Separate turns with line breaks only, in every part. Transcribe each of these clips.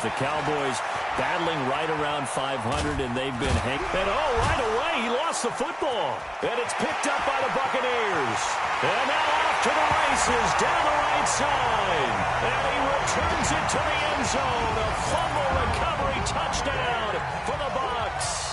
The Cowboys battling right around 500, and they've been hanging. And right away, he lost the football. And it's picked up by the Buccaneers. And now off to the races, down the right side. And he returns it to the end zone. A fumble recovery touchdown for the Bucs.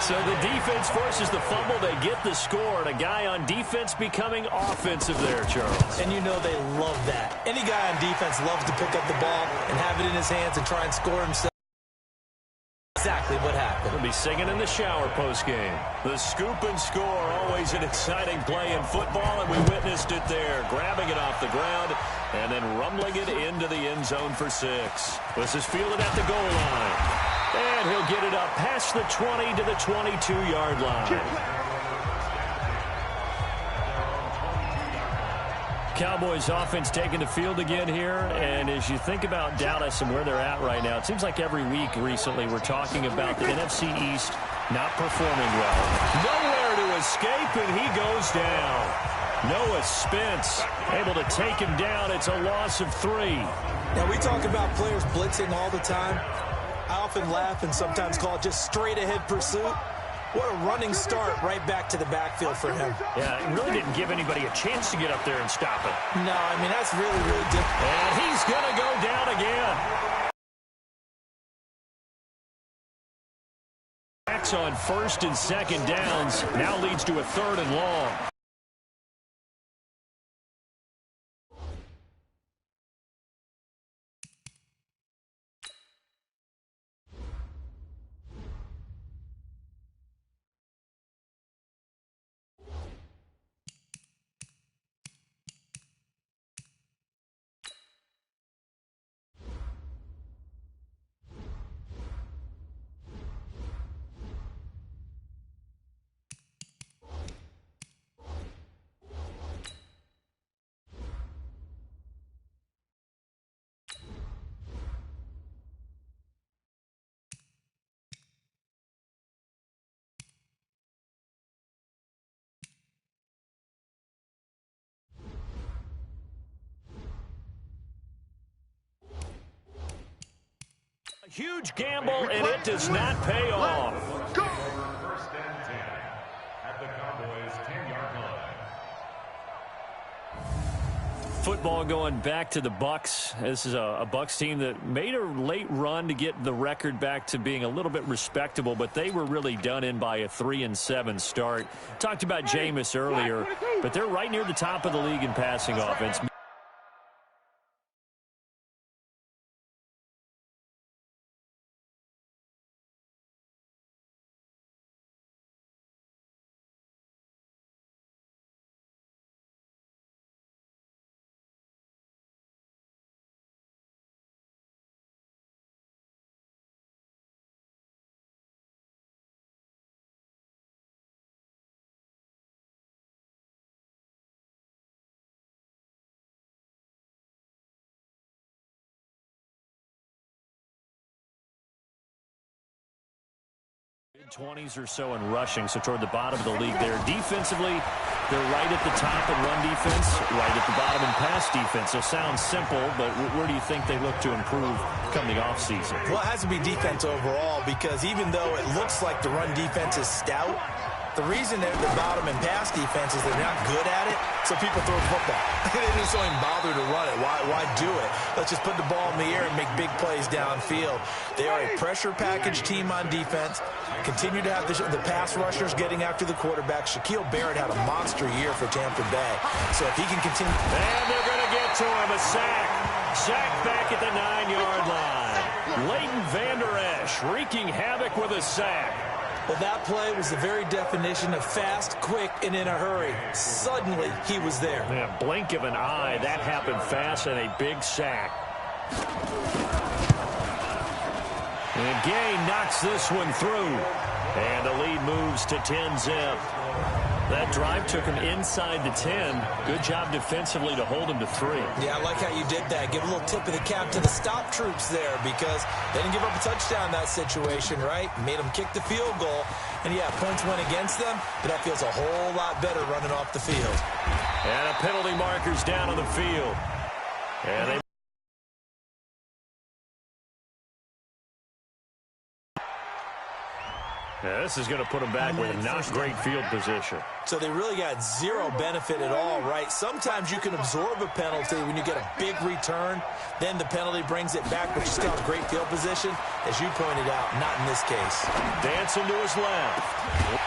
So the defense forces the fumble. They get the score, and a guy on defense becoming offensive there, Charles.
And you know they love that. Any guy on defense loves to pick up the ball and have it in his hands and try and score himself. Exactly what happened.
He'll be singing in the shower post-game. The scoop and score, always an exciting play in football, and we witnessed it there. Grabbing it off the ground and then rumbling it into the end zone for 6. This is fielded at the goal line. And he'll get it up past the 20 to the 22-yard line. Cowboys offense taking the field again here. And as you think about Dallas and where they're at right now, it seems like every week recently we're talking about the NFC East not performing well. Nowhere to escape, and he goes down. Noah Spence able to take him down. It's a loss of 3.
Now, we talk about players blitzing all the time. I often laugh and sometimes call it just straight-ahead pursuit. What a running start right back to the backfield for him.
Yeah, it really didn't give anybody a chance to get up there and stop it.
No, I mean, that's really, really difficult.
And he's going to go down again. Backs on 1st and 2nd downs. Now leads to a 3rd and long. Huge gamble, and it does not pay off.
First and 10 at the Cowboys' 10-yard line.
Football going back to the Bucs. This is a Bucs team that made a late run to get the record back to being a little bit respectable, but they were really done in by a 3-7 start. Talked about Jameis earlier, but they're right near the top of the league in passing offense. Mid-20s or so in rushing, so toward the bottom of the league there. Defensively, they're right at the top in run defense, right at the bottom in pass defense. So sounds simple, but where do you think they look to improve come the offseason?
Well, it has to be defense overall, because even though it looks like the run defense is stout, the reason they're at the bottom in pass defense is they're not good at it, so people throw the football. They just don't even bother to run it. Why do it? Let's just put the ball in the air and make big plays downfield. They are a pressure package team on defense. Continue to have the pass rushers getting after the quarterback. Shaquille Barrett had a monster year for Tampa Bay. So if he can continue.
And they're going to get to him. A sack. Sack back at the 9-yard line. Leighton Vander Esch wreaking havoc with a sack.
Well, that play was the very definition of fast, quick, and in a hurry. Suddenly, he was there.
Yeah, blink of an eye. That happened fast, and a big sack. And Gay knocks this one through. And the lead moves to 10-zip. That drive took him inside the 10. Good job defensively to hold him to 3.
Yeah, I like how you did that. Give a little tip of the cap to the stop troops there, because they didn't give up a touchdown in that situation, right? Made them kick the field goal. And, yeah, points went against them, but that feels a whole lot better running off the field.
And a penalty marker's down on the field. And they Yeah, this is going to put them back with a not great field position.
So they really got zero benefit at all, right? Sometimes you can absorb a penalty when you get a big return. Then the penalty brings it back, but you still have great field position. As you pointed out, not in this case.
Dancing to his left.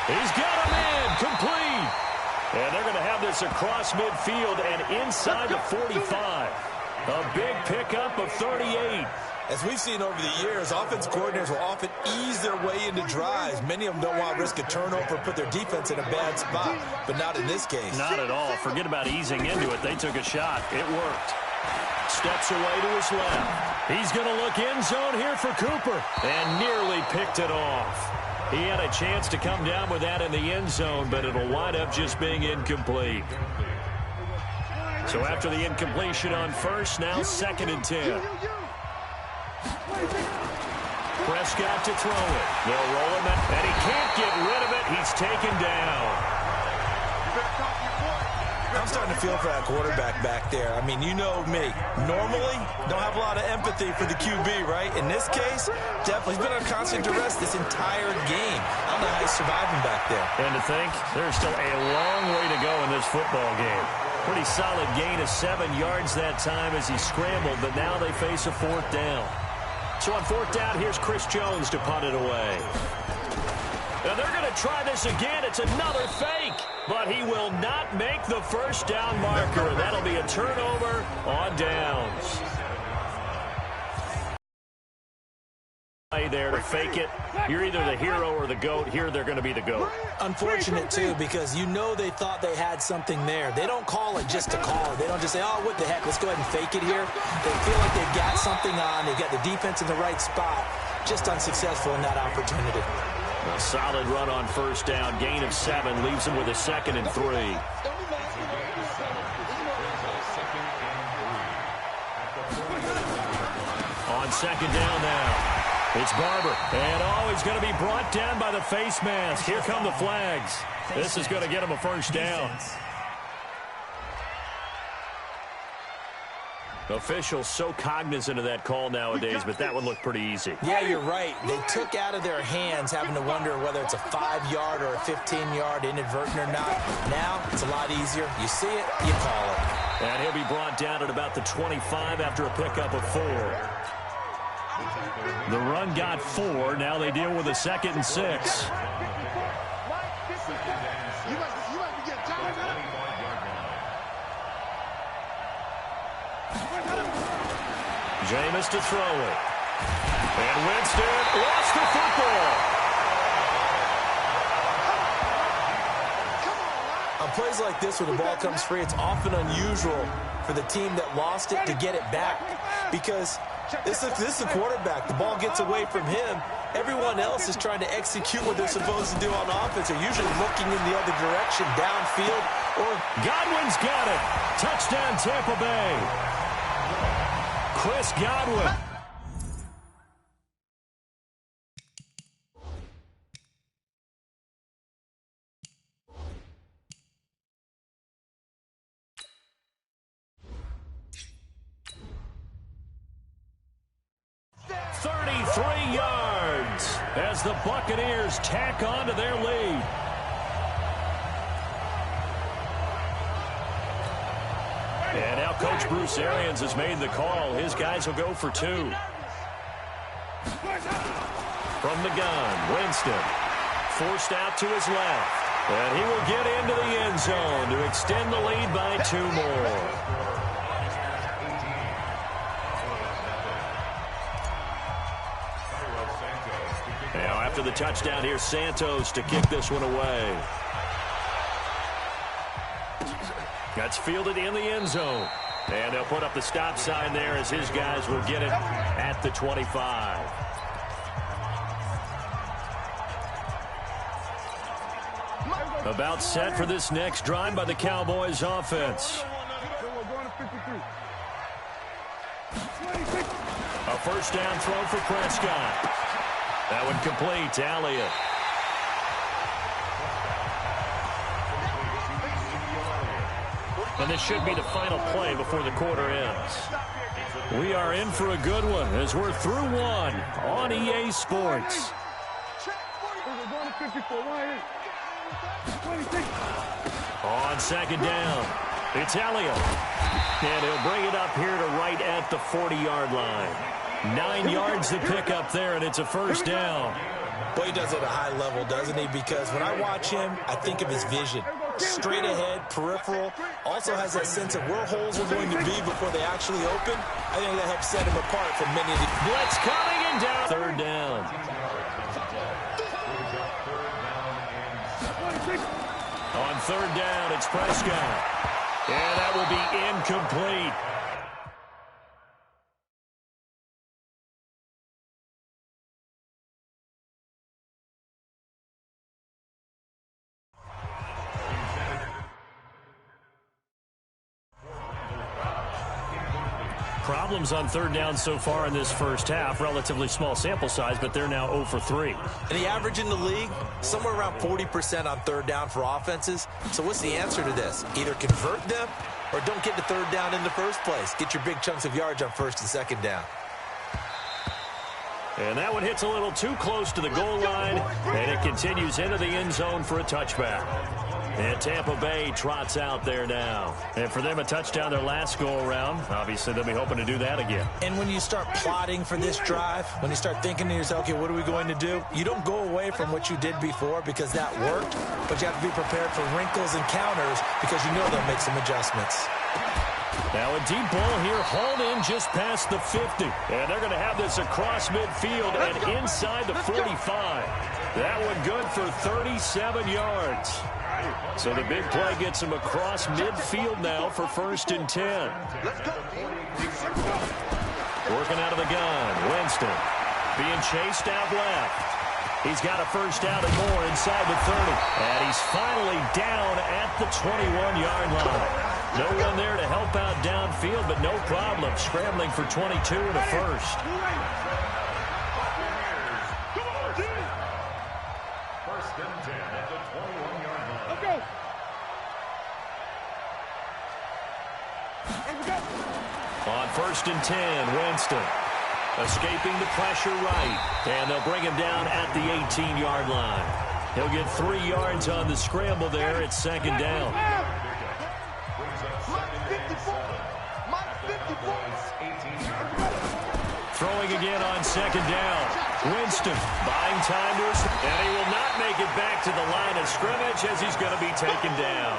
He's got him in. Complete. And they're going to have this across midfield and inside the 45. A big pickup of 38.
As we've seen over the years, offense coordinators will often ease their way into drives. Many of them don't want to risk a turnover, put their defense in a bad spot, but not in this case.
Not at all. Forget about easing into it. They took a shot. It worked. Steps away to his left. He's going to look end zone here for Cooper, and nearly picked it off. He had a chance to come down with that in the end zone, but it'll wind up just being incomplete. So after the incompletion on first, now 2nd and 10. Prescott to throw it. They'll roll him, and he can't get rid of it. He's taken down.
I'm starting to feel for that quarterback back there. I mean, you know me. Normally, don't have a lot of empathy for the QB, right? In this case, definitely. He's been on constant duress this entire game. I don't know how he's surviving back there.
And to think, there's still a long way to go in this football game. Pretty solid gain of 7 yards that time as he scrambled, but now they face a 4th down. So on 4th down, here's Chris Jones to punt it away. And they're going to try this again. It's another fake, but he will not make the first down marker. That'll be a turnover on downs. There to fake it. You're either the hero or the GOAT. Here they're going to be the GOAT.
Unfortunate, too, because you know they thought they had something there. They don't call it just to call it. They don't just say, oh, what the heck, let's go ahead and fake it here. They feel like they've got something on. They've got the defense in the right spot. Just unsuccessful in that opportunity.
A solid run on first down. Gain of 7 leaves them with a 2nd and 3. On 2nd down now. It's Barber, and he's going to be brought down by the face mask. Here come the flags. This is going to get him a first down. Officials so cognizant of that call nowadays, but that one looked pretty easy.
Yeah, you're right. They took out of their hands having to wonder whether it's a 5-yard or a 15-yard inadvertent or not. Now, it's a lot easier. You see it, you call it.
And he'll be brought down at about the 25 after a pickup of 4. The run got 4. Now they deal with a 2nd and 6. Jameis to throw it. And Winston lost the football.
On plays like this where the ball comes free, it's often unusual for the team that lost it to get it back because this is a quarterback. The ball gets away from him. Everyone else is trying to execute what they're supposed to do on offense. They're usually looking in the other direction, downfield. Or
Godwin's got it. Touchdown, Tampa Bay. Chris Godwin. As the Buccaneers tack on to their lead. And now Coach Bruce Arians has made the call. His guys will go for 2. From the gun, Winston. Forced out to his left. And he will get into the end zone to extend the lead by 2 more. Now after the touchdown, here's Santos to kick this one away. That's fielded in the end zone. And they'll put up the stop sign there as his guys will get it at the 25. About set for this next drive by the Cowboys offense. A first down throw for Prescott. That one complete to Elliott. And this should be the final play before the quarter ends. We are in for a good one as we're through 1 on EA Sports. On second down, it's Elliott. And he'll bring it up here to right at the 40-yard line. 9 yards to pick up there, and it's a first down.
Boy, he does it at a high level, doesn't he? Because when I watch him, I think of his vision. Straight ahead, peripheral. Also has that sense of where holes are going to be before they actually open. I think that helps set him apart from many of the...
Blitz coming and down. Third down. On third down, it's Prescott. And that will be incomplete. Problems on third down so far in this first half. Relatively small sample size, but they're now 0 for 3.
And the average in the league, somewhere around 40% on third down for offenses. So what's the answer to this? Either convert them or don't get to third down in the first place. Get your big chunks of yards on first and second down.
And that one hits a little too close to the goal line, and it continues into the end zone for a touchback. And Tampa Bay trots out there now. And for them, a touchdown their last go-around. Obviously, they'll be hoping to do that again.
And when you start plotting for this drive, when you start thinking to yourself, okay, what are we going to do? You don't go away from what you did before because that worked, but you have to be prepared for wrinkles and counters because you know they'll make some adjustments.
Now a deep ball here, hauled in just past the 50. And they're going to have this across midfield and inside the 45. That one good for 37 yards. So the big play gets him across midfield now for first and 10. Working out of the gun, Winston being chased out left. He's got a first down and more inside the 30. And he's finally down at the 21-yard line. No one there to help out downfield, but no problem. Scrambling for 22 and a first.
First and 10 at the 21-yard line.
Let's go.
On first and 10, Winston escaping the pressure right. And they'll bring him down at the 18-yard line. He'll get 3 yards on the scramble there. It's second down. Throwing again on second down. Winston buying time to us, and he will not make it back to the line of scrimmage as he's going to be taken down.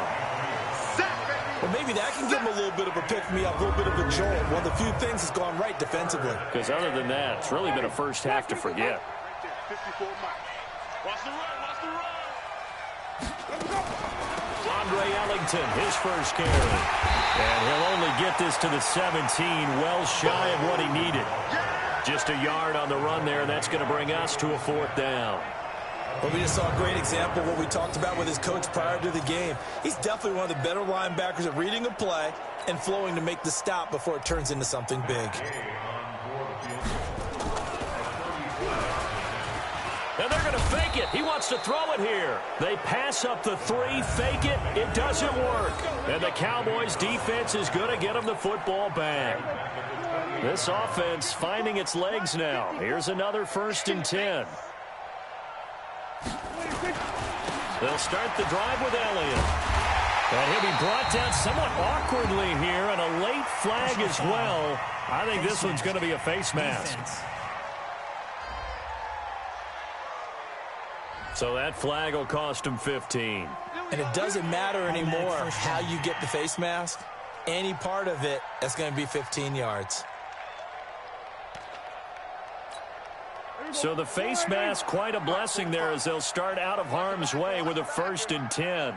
Well, maybe that can give him a little bit of a pick-me-up, a little bit of a jolt. One of the few things that's gone right defensively.
Because other than that, it's really been a first half to forget. Andre Ellington, his first carry. And he'll only get this to the 17, well shy of what he needed. Just a yard on the run there, and that's going to bring us to a fourth down.
Well, we just saw a great example of what we talked about with his coach prior to the game. He's definitely one of the better linebackers at reading a play and flowing to make the stop before it turns into something big.
And they're going to fake it. He wants to throw it here. They pass up the 3, fake it. It doesn't work. And the Cowboys' defense is going to get them the football back. This offense finding its legs now. Here's another first and 10. They'll start the drive with Elliott. And he'll be brought down somewhat awkwardly here, and a late flag as well. I think this one's going to be a face mask. So that flag will cost him 15.
And it doesn't matter anymore how you get the face mask. Any part of it, that's going to be 15 yards.
So the face mask, quite a blessing there as they'll start out of harm's way with a first and 10.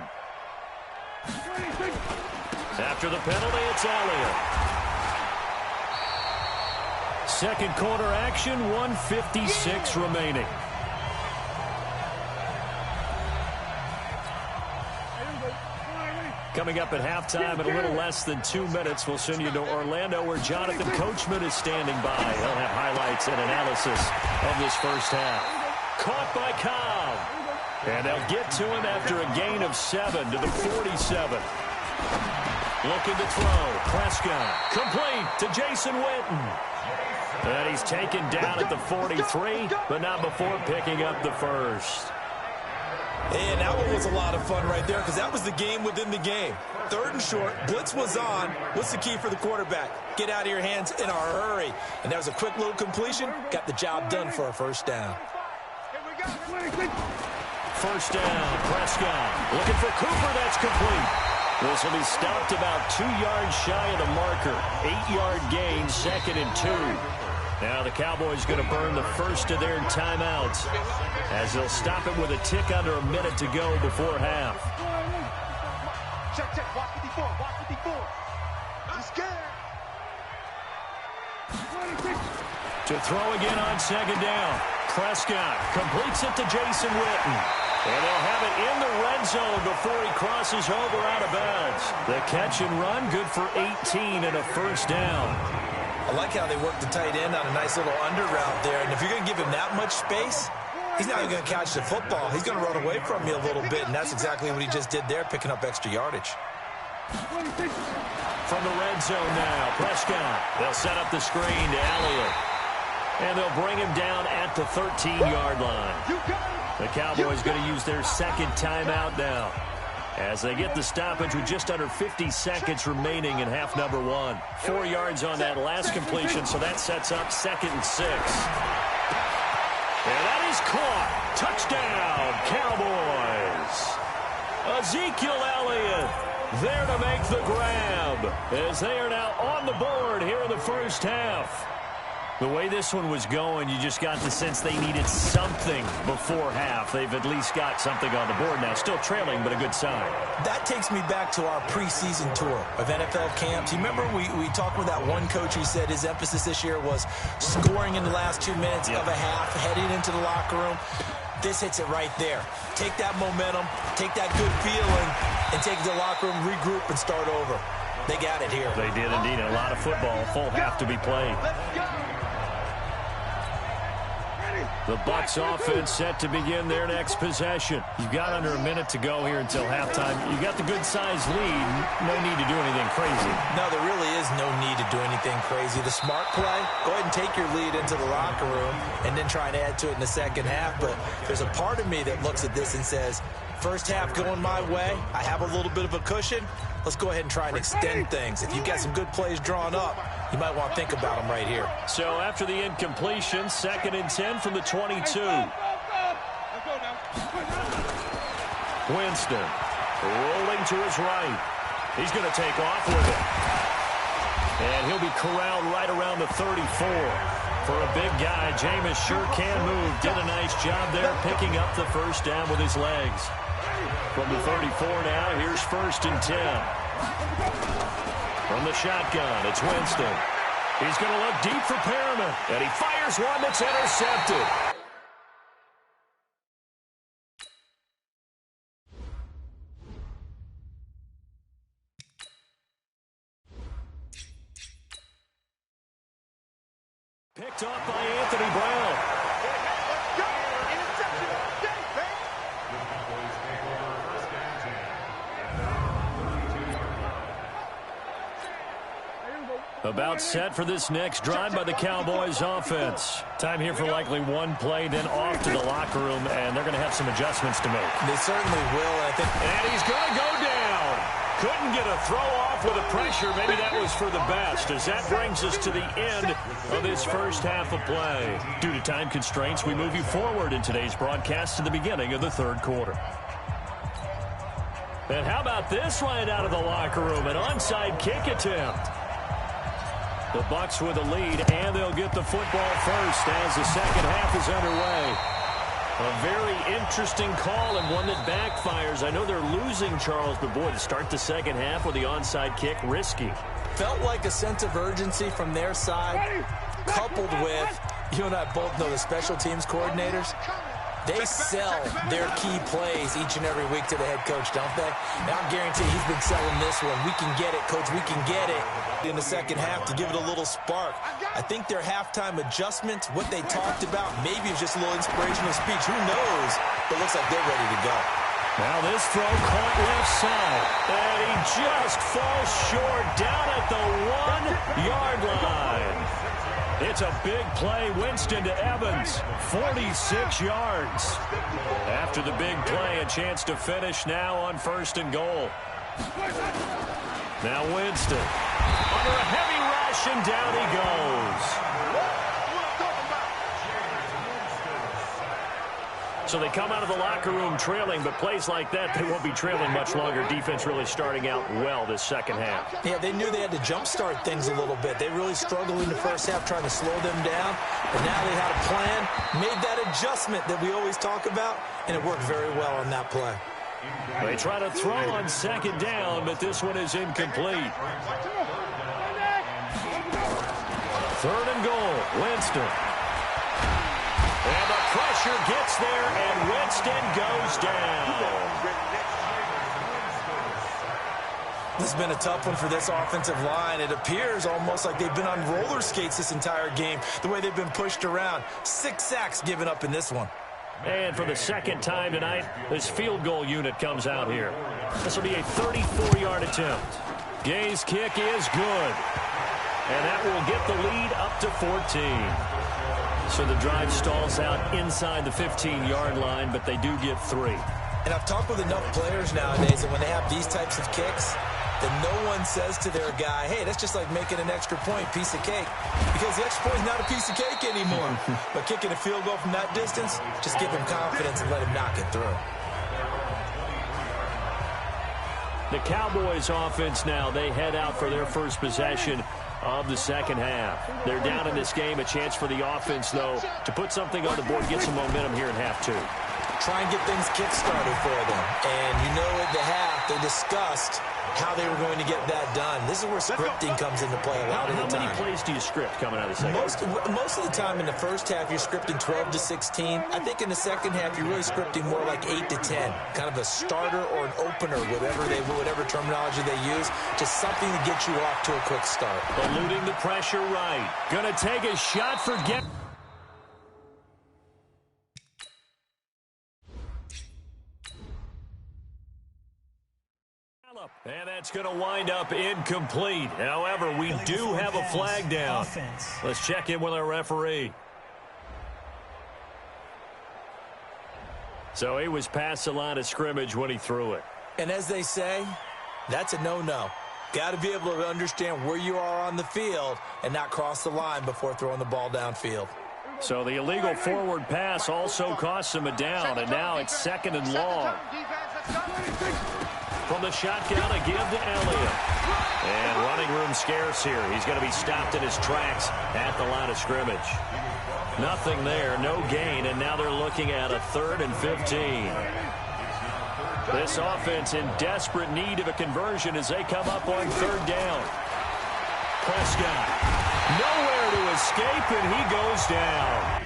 After the penalty, it's Elliott. Second quarter action, 1:56 remaining. Coming up at halftime in a little less than 2 minutes, we'll send you to Orlando where Jonathan Coachman is standing by. He'll have highlights and analysis of this first half. Caught by Cobb. And they'll get to him after a gain of 7 to the 47. Looking to throw. Prescott. Complete to Jason Witten. And he's taken down at the 43, but not before picking up the first.
And that one was a lot of fun right there because that was the game within the game. 3rd and short, blitz was on. What's the key for the quarterback? Get out of your hands in a hurry. And that was a quick little completion. Got the job done for a first down.
First down, Prescott looking for Cooper. That's complete. This will be stopped about 2 yards shy of the marker. 8-yard gain, 2nd and 2. Now the Cowboys going to burn the first of their timeouts as they'll stop it with a tick under a minute to go before half.
Check, watch 54, watch 54. I'm scared.
To throw again on 2nd down. Prescott completes it to Jason Witten. And they'll have it in the red zone before he crosses over out of bounds. The catch and run, good for 18 and a first down.
I like how they work the tight end on a nice little under route there. And if you're going to give him that much space, he's not even going to catch the football. He's going to run away from you a little bit, and that's exactly what he just did there, picking up extra yardage.
From the red zone now, Prescott. They'll set up the screen to Elliott. And they'll bring him down at the 13-yard line. The Cowboys going to use their 2nd timeout now as they get the stoppage with just under 50 seconds remaining in half number 1. 4 yards on that last completion, so that sets up 2nd and 6. And that is caught. Touchdown, Cowboys. Ezekiel Elliott there to make the grab as they are now on the board here in the first half. The way this one was going, you just got the sense they needed something before half. They've at least got something on the board now. Still trailing, but a good sign.
That takes me back to our preseason tour of NFL camps. You remember we talked with that one coach who said his emphasis this year was scoring in the last 2 minutes of a half, heading into the locker room. This hits it right there. Take that momentum, take that good feeling, and take it to the locker room, regroup, and start over. They got it here.
They did indeed. A lot of football, full half to be played. The Bucs offense set to begin their next possession. You've got under a minute to go here until halftime. You've got the good-sized lead. No need to do anything crazy.
No, there really is no need to do anything crazy. The smart play, go ahead and take your lead into the locker room and then try and add to it in the second half. But there's a part of me that looks at this and says, first half going my way. I have a little bit of a cushion. Let's go ahead and try and extend things. If you've got some good plays drawn up, you might want to think about them right here.
So after the incompletion, 2nd and 10 from the 22. Winston rolling to his right. He's going to take off with it. And he'll be corralled right around the 34. For a big guy, Jameis sure can move. Did a nice job there picking up the first down with his legs. From the 34 now, here's 1st and 10. From the shotgun, it's Winston. He's going to look deep for Perriman, and he fires one that's intercepted. Picked off by Anthony Brown. About set for this next drive by the Cowboys offense. Time here for likely one play, then off to the locker room, and they're going to have some adjustments to make.
They certainly will.
And he's going to go down. Couldn't get a throw off with the pressure. Maybe that was for the best, as that brings us to the end of this first half of play. Due to time constraints, we move you forward in today's broadcast to the beginning of the 3rd quarter. And how about this right out of the locker room? An onside kick attempt. The Bucs with a lead, and they'll get the football first as the second half is underway. A very interesting call and one that backfires. I know they're losing, Charles, but boy, to start the second half with the onside kick, risky.
Felt like a sense of urgency from their side, coupled with, you and I both know the special teams coordinators. They sell their key plays each and every week to the head coach, don't they? Now I guarantee he's been selling this one. We can get it, coach. We can get it in the second half to give it a little spark. I think their halftime adjustments, what they talked about, maybe it's just a little inspirational speech. Who knows? But it looks like they're ready to go.
Now this throw caught left side. And he just falls short down at the 1-yard line. It's It's a big play. Winston to Evans. 46 yards. After the big play, a chance to finish now on 1st and goal. Now Winston. Under a heavy rush, and down he goes. So they come out of the locker room trailing, but plays like that, they won't be trailing much longer. Defense really starting out well this second half.
Yeah, they knew they had to jumpstart things a little bit. They really struggled in the first half trying to slow them down, but now they had a plan, made that adjustment that we always talk about, and it worked very well on that play.
They try to throw on 2nd down, but this one is incomplete. 3rd and goal, Winston. And the pressure gets there, and Winston goes down.
This has been a tough one for this offensive line. It appears almost like they've been on roller skates this entire game, the way they've been pushed around. 6 sacks given up in this one.
And for the 2nd time tonight, this field goal unit comes out here. This will be a 34-yard attempt. Gay's kick is good. And that will get the lead up to 14. So the drive stalls out inside the 15-yard line, but they do get 3.
And I've talked with enough players nowadays that when they have these types of kicks, that no one says to their guy, hey, that's just like making an extra point, piece of cake. Because the extra point is not a piece of cake anymore. But kicking a field goal from that distance, just give him confidence and let him knock it through.
The Cowboys offense now, they head out for their first possession of the second half. They're down in this game. A chance for the offense, though, to put something on the board, get some momentum here in half 2.
Try and get things kick-started for them. And you know at the half, they discussed how they were going to get that done. This is where scripting comes into play a lot of the time.
How many plays do you script coming out of the second half?
Most of the time in the first half, you're scripting 12 to 16. I think in the second half, you're really scripting more like 8 to 10. Kind of a starter or an opener, whatever terminology they use. Just something to get you off to a quick start.
Eluding the pressure right. Gonna take a shot for get. And that's going to wind up incomplete. However, we do have a flag down. Let's check in with our referee. So he was past the line of scrimmage when he threw it.
And as they say, that's a no-no. Got to be able to understand where you are on the field and not cross the line before throwing the ball downfield.
So the illegal forward pass also costs him a down, and now it's 2nd and long. From the shotgun, a give to Elliott. And running room scarce here. He's going to be stopped in his tracks at the line of scrimmage. Nothing there, no gain, and now they're looking at a 3rd and 15. This offense in desperate need of a conversion as they come up on 3rd down. Prescott, nowhere to escape, and he goes down.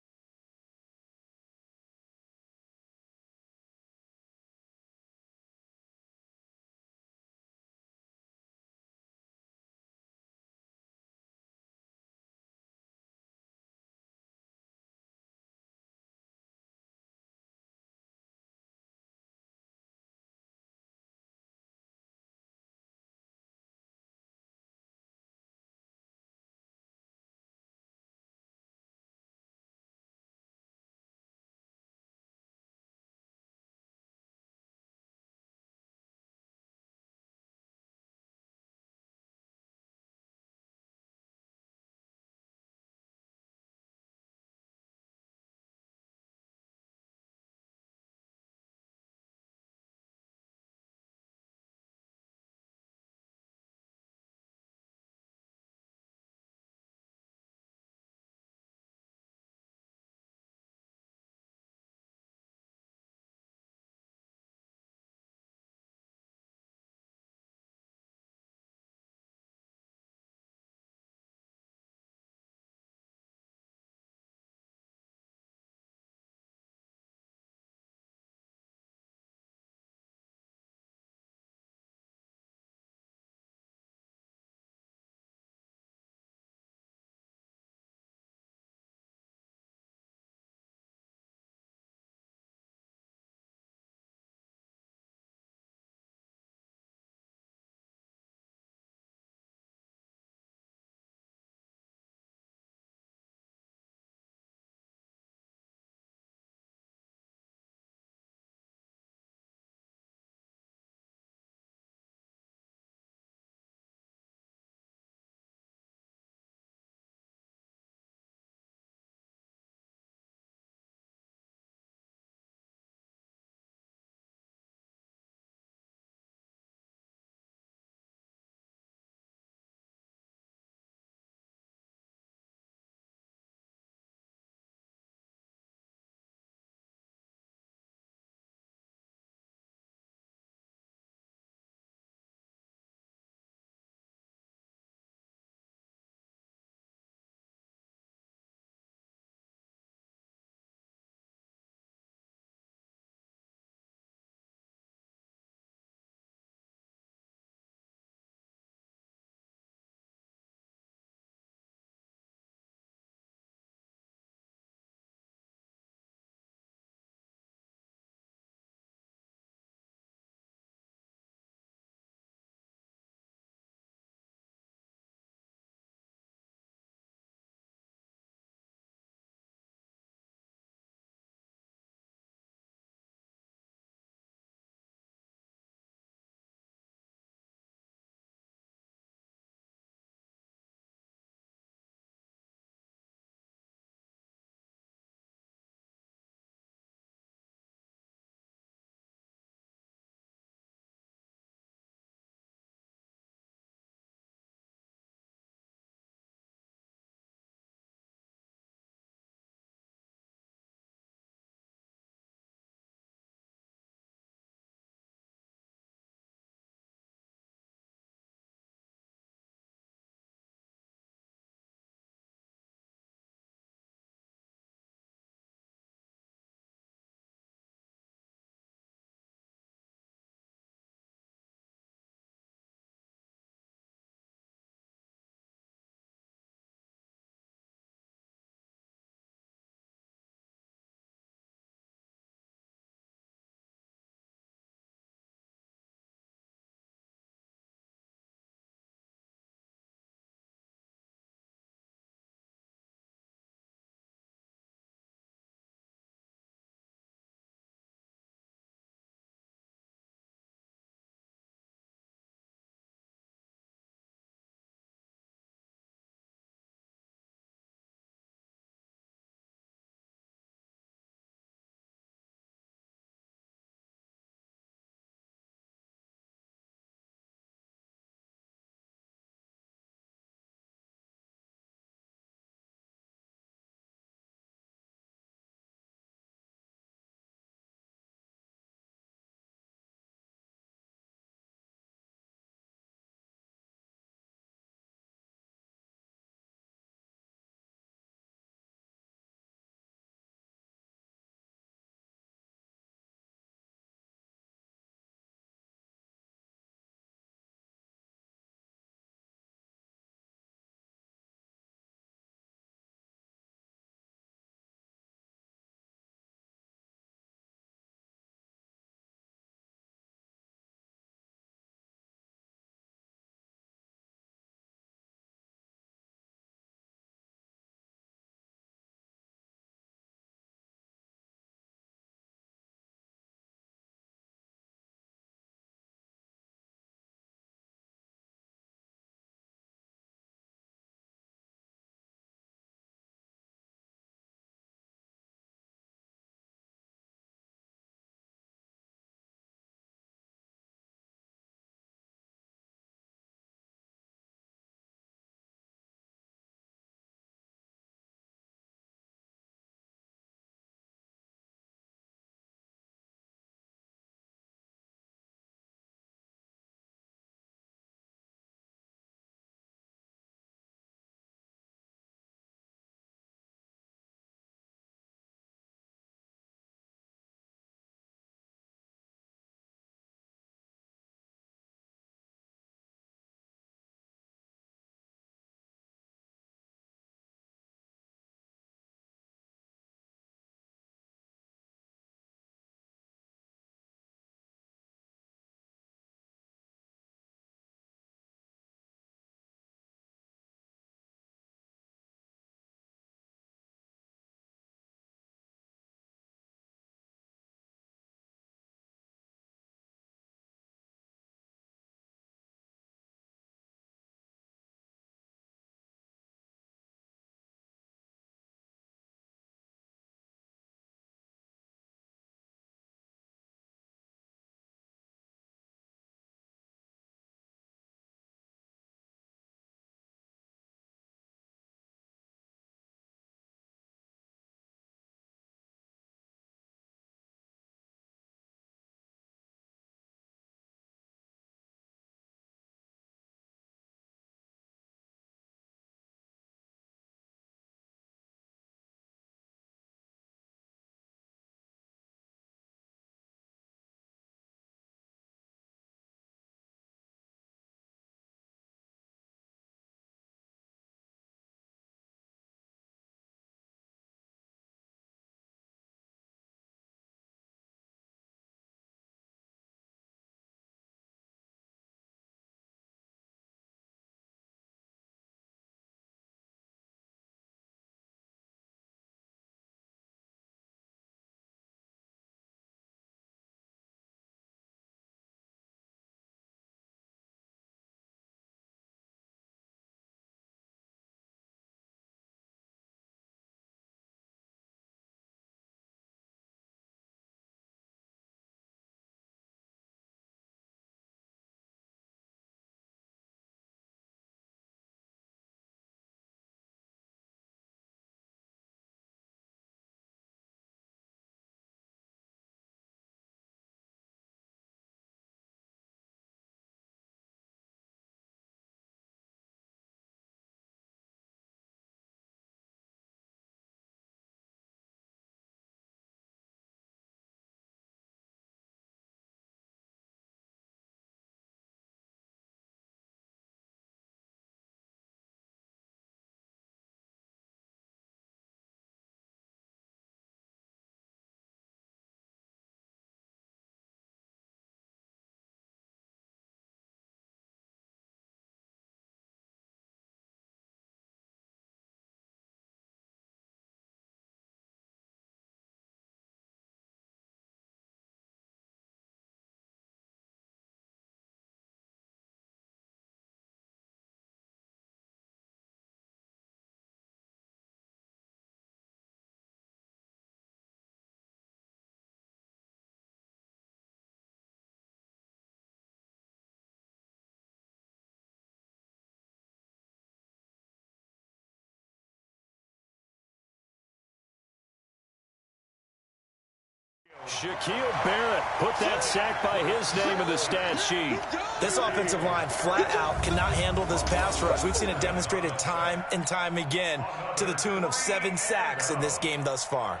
Shaquille Barrett put that sack by his name in the stat sheet.
This offensive line flat out cannot handle this pass rush. We've seen it demonstrated time and time again to the tune of 7 sacks in this game thus far.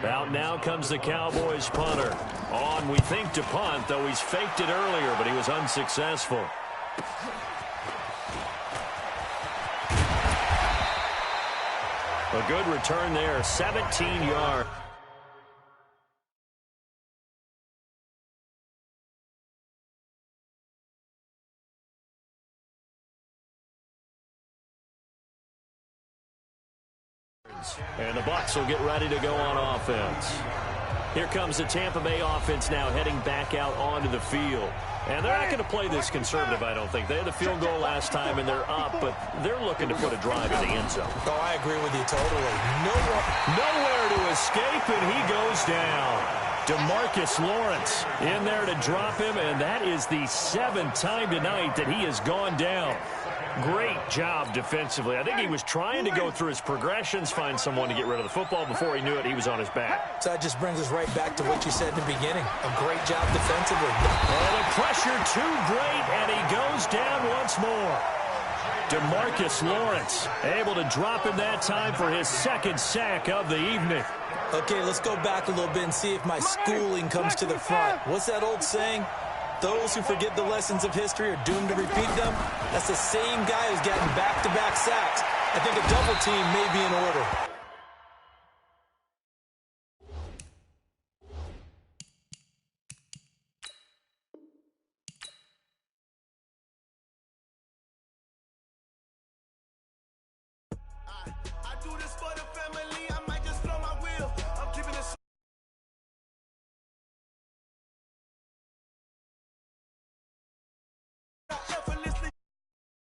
Out now comes the Cowboys punter. On, we think, to punt, though he's faked it earlier, but he was unsuccessful. A good return there, 17 yards. And the Bucs will get ready to go on offense. Here comes the Tampa Bay offense now heading back out onto the field. And they're not going to play this conservative, I don't think. They had the field goal last time, and they're up, but they're looking to put a drive in the end zone.
Oh, I agree with you totally.
Nowhere to escape, and he goes down. DeMarcus Lawrence in there to drop him, and that is the 7th time tonight that he has gone down. Great job defensively. I think he was trying to go through his progressions, find someone to get rid of the football. Before he knew it, he was on his back.
So that just brings us right back to what you said in the beginning. A great job defensively.
And the pressure too great, and he goes down once more. DeMarcus Lawrence able to drop him that time for his 2nd sack of the evening.
Okay, let's go back a little bit and see if my schooling comes to the front. What's that old saying? Those who forget the lessons of history are doomed to repeat them. That's the same guy who's gotten back-to-back sacks. I think a double team may be in order.
I do this for the family.